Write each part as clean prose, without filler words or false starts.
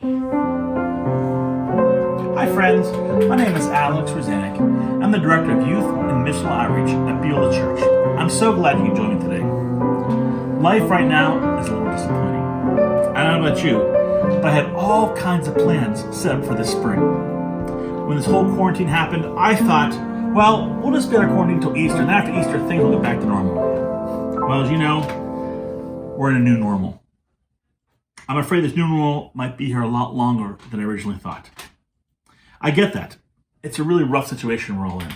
Hi friends, my name is Alex Ruzanic. I'm the Director of Youth and Missional Outreach at Beulah Church. I'm so glad you can join me today. Life right now is a little disappointing. I don't know about you, but I had all kinds of plans set up for this spring. When this whole quarantine happened, I thought, well, we'll just be on our quarantine until Easter, and then after Easter, things will get back to normal. Well, as you know, we're in a new normal. I'm afraid this new normal might be here a lot longer than I originally thought. I get that. It's a really rough situation we're all in.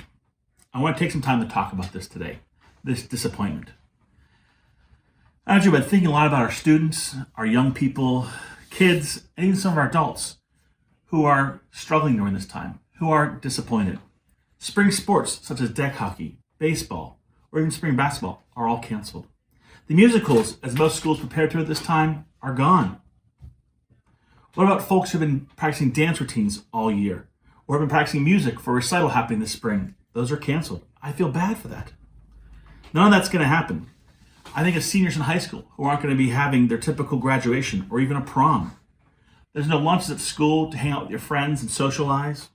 I want to take some time to talk about this today, this disappointment. I've actually been thinking a lot about our students, our young people, kids, and even some of our adults who are struggling during this time, who are disappointed. Spring sports such as deck hockey, baseball, or even spring basketball are all canceled. The musicals, as most schools prepare to at this time, are gone. What about folks who've been practicing dance routines all year, or have been practicing music for a recital happening this spring? Those are canceled. I feel bad for that. None of that's going to happen. I think of seniors in high school who aren't going to be having their typical graduation or even a prom. There's no lunches at school to hang out with your friends and socialize.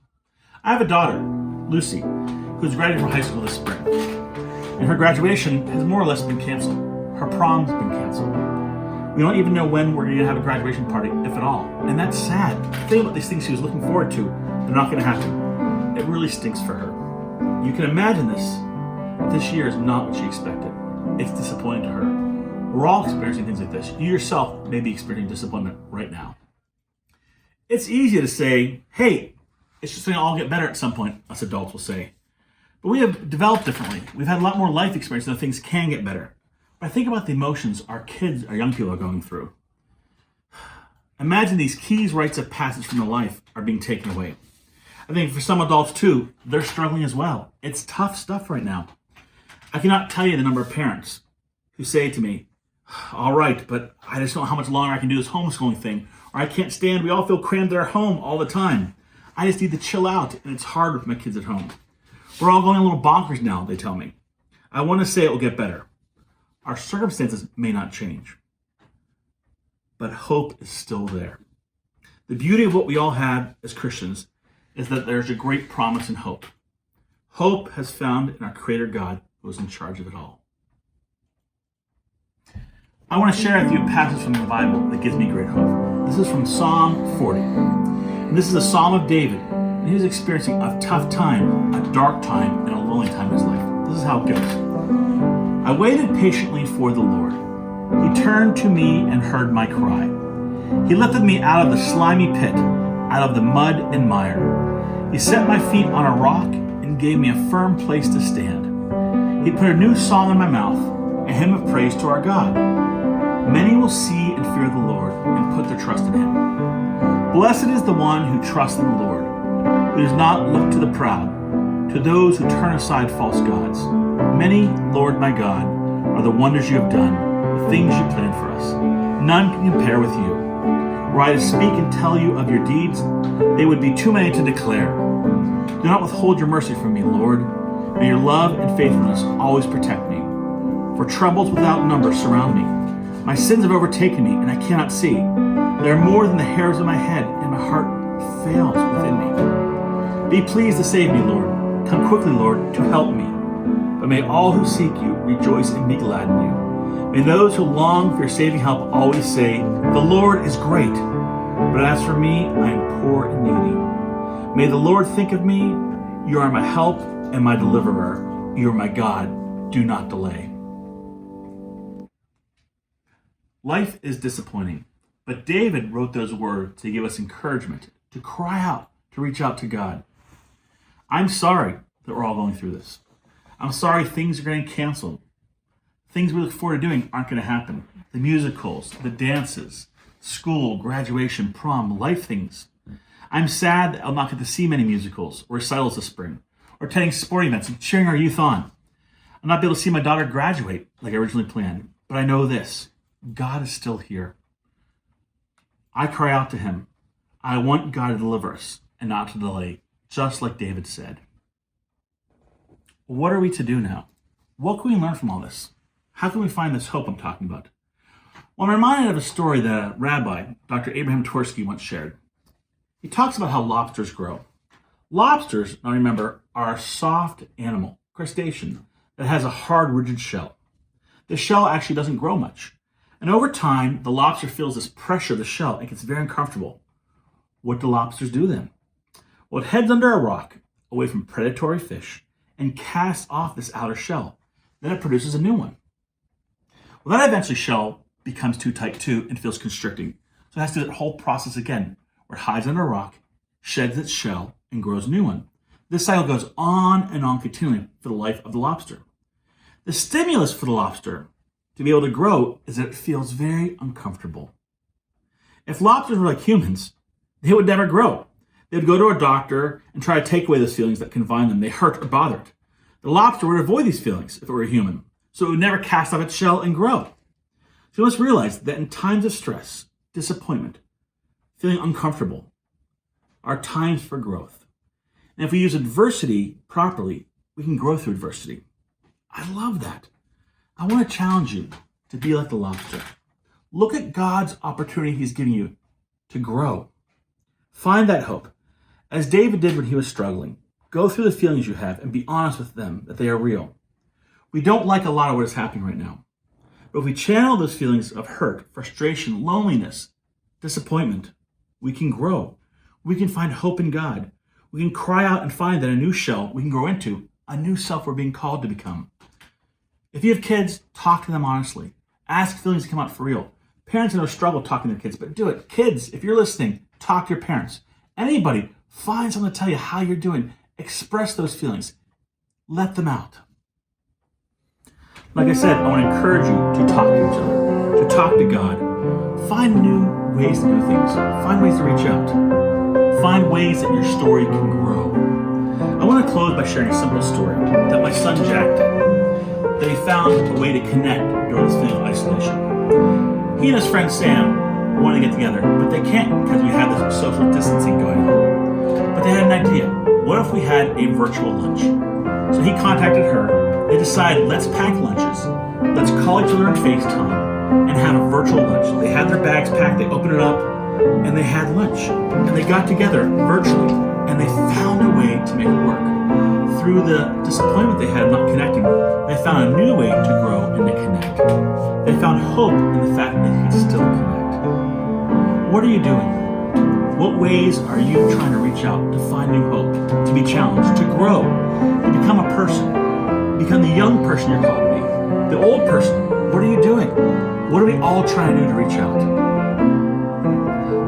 I have a daughter, Lucy, who's graduating from high school this spring, and her graduation has more or less been canceled. Her prom's been canceled. We don't even know when we're going to have a graduation party, if at all. And that's sad. Think about these things she was looking forward to. They're not going to happen. It really stinks for her. You can imagine but this year is not what she expected. It's disappointing to her. We're all experiencing things like this. You yourself may be experiencing disappointment right now. It's easy to say, hey, it's just going to all get better at some point, us adults will say. But we have developed differently. We've had a lot more life experience, so things can get better. But I think about the emotions our kids, our young people are going through. Imagine these key rites of passage from their life are being taken away. I think for some adults too, they're struggling as well. It's tough stuff right now. I cannot tell you the number of parents who say to me, all right, but I just don't know how much longer I can do this homeschooling thing, or I can't stand, we all feel crammed at our home all the time. I just need to chill out, and it's hard with my kids at home. We're all going a little bonkers now, they tell me. I want to say it will get better. Our circumstances may not change, but hope is still there. The beauty of what we all have as Christians is that there's a great promise and hope. Hope has found in our Creator God who is in charge of it all. I want to share with you a passage from the Bible that gives me great hope. This is from Psalm 40. And this is a Psalm of David. And he was experiencing a tough time, a dark time, and a lonely time in his life. This is how it goes. I waited patiently for the Lord. He turned to me and heard my cry. He lifted me out of the slimy pit, out of the mud and mire. He set my feet on a rock and gave me a firm place to stand. He put a new song in my mouth, a hymn of praise to our God. Many will see and fear the Lord and put their trust in him. Blessed is the one who trusts in the Lord, who does not look to the proud, to those who turn aside false gods. Many, Lord my God, are the wonders you have done, the things you planned for us. None can compare with you. Were I to speak and tell you of your deeds, they would be too many to declare. Do not withhold your mercy from me, Lord. May your love and faithfulness always protect me. For troubles without number surround me. My sins have overtaken me, and I cannot see. They are more than the hairs of my head, and my heart fails within me. Be pleased to save me, Lord. Come quickly, Lord, to help me. But may all who seek you rejoice and be glad in you. May those who long for your saving help always say, the Lord is great. But as for me, I am poor and needy. May the Lord think of me. You are my help and my deliverer. You are my God. Do not delay. Life is disappointing, but David wrote those words to give us encouragement, to cry out, to reach out to God. I'm sorry that we're all going through this. I'm sorry things are getting canceled. Things we look forward to doing aren't going to happen. The musicals, the dances, school, graduation, prom, life things. I'm sad that I'll not get to see many musicals or recitals this spring, or attending sporting events and cheering our youth on. I'll not be able to see my daughter graduate like I originally planned, but I know this. God is still here. I cry out to him. I want God to deliver us and not to delay, just like David said. What are we to do now? What can we learn from all this? How can we find this hope I'm talking about? Well, I'm reminded of a story that a rabbi, Dr. Abraham Twersky, once shared. He talks about how lobsters grow. Lobsters, now remember, are a soft animal, crustacean, that has a hard, rigid shell. The shell actually doesn't grow much. And over time, the lobster feels this pressure of the shell and gets very uncomfortable. What do lobsters do then? Well, it heads under a rock, away from predatory fish, and casts off this outer shell. Then it produces a new one. Well, that eventually shell becomes too tight too and feels constricting. So it has to do that whole process again, where it hides under a rock, sheds its shell, and grows a new one. This cycle goes on and on continually for the life of the lobster. The stimulus for the lobster to be able to grow is that it feels very uncomfortable. If lobsters were like humans, they would never grow. They would go to a doctor and try to take away those feelings that confine them. They hurt or bothered. The lobster would avoid these feelings if it were a human, so it would never cast off its shell and grow. So you must realize that in times of stress, disappointment, feeling uncomfortable, are times for growth. And if we use adversity properly, we can grow through adversity. I love that. I want to challenge you to be like the lobster. Look at God's opportunity He's giving you to grow. Find that hope. As David did when he was struggling, go through the feelings you have and be honest with them that they are real. We don't like a lot of what is happening right now. But if we channel those feelings of hurt, frustration, loneliness, disappointment, we can grow. We can find hope in God. We can cry out and find that a new shell we can grow into, a new self we're being called to become. If you have kids, talk to them honestly. Ask feelings to come out for real. Parents know struggle talking to their kids, but do it. Kids, if you're listening, talk to your parents. Anybody, find someone to tell you how you're doing. Express those feelings. Let them out. Like I said, I want to encourage you to talk to each other, to talk to God. Find new ways to do things. Find ways to reach out. Find ways that your story can grow. I want to close by sharing a simple story that my son Jack did. That he found a way to connect during this feeling of isolation. He and his friend Sam want to get together, but they can't because we have this social distancing going on. But they had an idea. What if we had a virtual lunch? So he contacted her. They decided, let's pack lunches. Let's call each other on FaceTime and have a virtual lunch. They had their bags packed, they opened it up, and they had lunch. And they got together virtually, and they found a way to make it work. Through the disappointment they had not connecting, they found a new way to grow and to connect. They found hope in the fact that he could still connect. What are you doing? What ways are you trying to reach out to find new hope, to be challenged, to grow, to become a person, become the young person you're called to be, the old person? What are you doing? What are we all trying to do to reach out?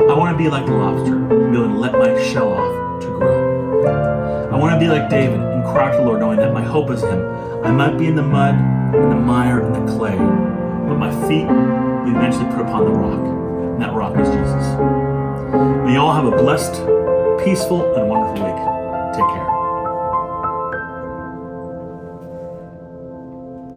I want to be like the lobster, be able to let my shell off to grow. I want to be like David and cry out to the Lord, knowing that my hope is Him. I might be in the mud, in the mire, in the clay, but my feet will eventually put upon the rock, and that rock is Jesus. May you all have a blessed, peaceful, and wonderful week. Take care.